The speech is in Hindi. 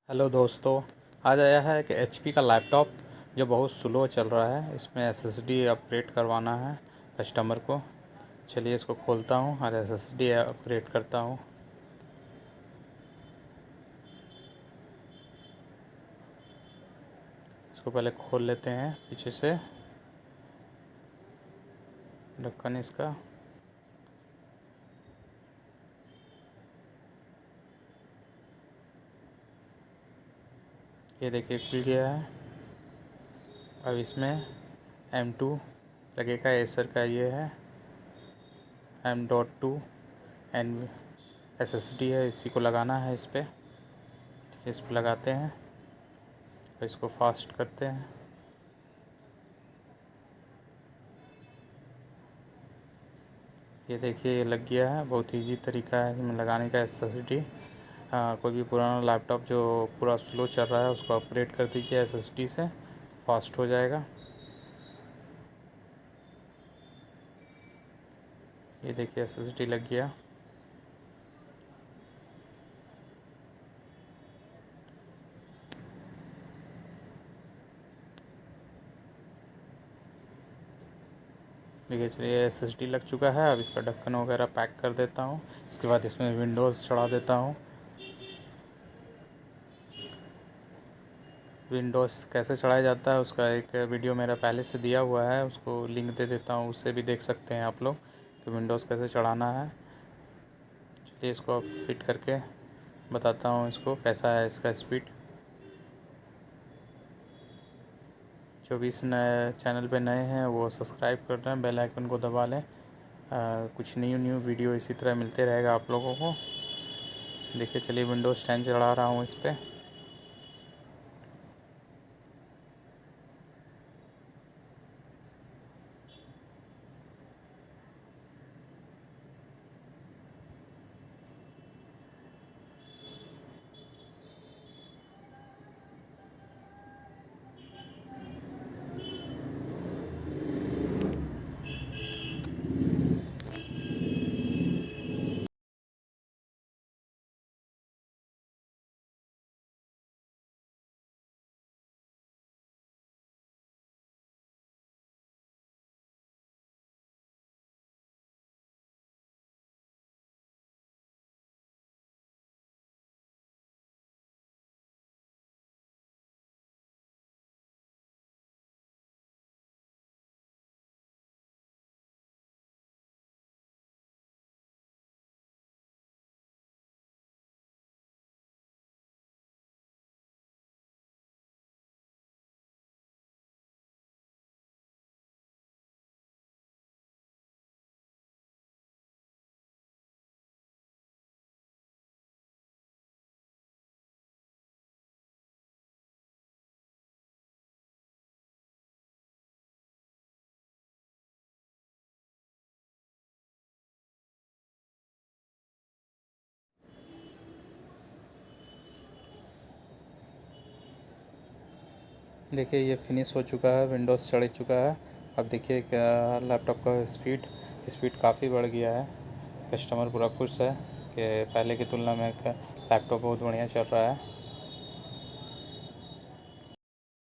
हेलो दोस्तों, आज आया है कि एचपी का लैपटॉप जो बहुत स्लो चल रहा है। इसमें एसएसडी अपग्रेड करवाना है कस्टमर को। चलिए इसको खोलता हूँ और एसएसडी अपग्रेड करता हूँ। इसको पहले खोल लेते हैं पीछे से ढक्कन इसका। ये देखिए खुल गया है। अब इसमें M2 लगेगा, एसर का ये है M.2 एन एसएसडी है, इसी को लगाना है इस पर लगाते हैं और इसको फास्ट करते हैं। ये देखिए ये लग गया है। बहुत इजी तरीका है इसमें लगाने का एसएसडी। कोई भी पुराना लैपटॉप जो पूरा स्लो चल रहा है उसको अपग्रेड कर दीजिए एसएसडी से, फास्ट हो जाएगा। ये देखिए एसएसडी लग गया। देखिए चलिए एसएसडी लग चुका है। अब इसका ढक्कन वगैरह पैक कर देता हूँ। इसके बाद इसमें विंडोज़ चढ़ा देता हूँ। विंडोज़ कैसे चढ़ाया जाता है उसका एक वीडियो मेरा पहले से दिया हुआ है, उसको लिंक दे देता हूँ, उससे भी देख सकते हैं आप लोग कि विंडोज़ कैसे चढ़ाना है। चलिए इसको अब फिट करके बताता हूँ इसको कैसा है इसका स्पीड। जो भी इस नए चैनल पे नए हैं वो सब्सक्राइब कर दें, बेल आइकन को दबा लें। कुछ न्यू वीडियो इसी तरह मिलते रहेगा आप लोगों को। देखिए चलिए विंडोज़ 10 चढ़ा रहा हूँ इस पर। देखिए ये फिनिश हो चुका है, विंडोज़ चढ़ चुका है। अब देखिए लैपटॉप का स्पीड काफ़ी बढ़ गया है। कस्टमर पूरा खुश है कि पहले की तुलना में लैपटॉप बहुत बढ़िया चल रहा है।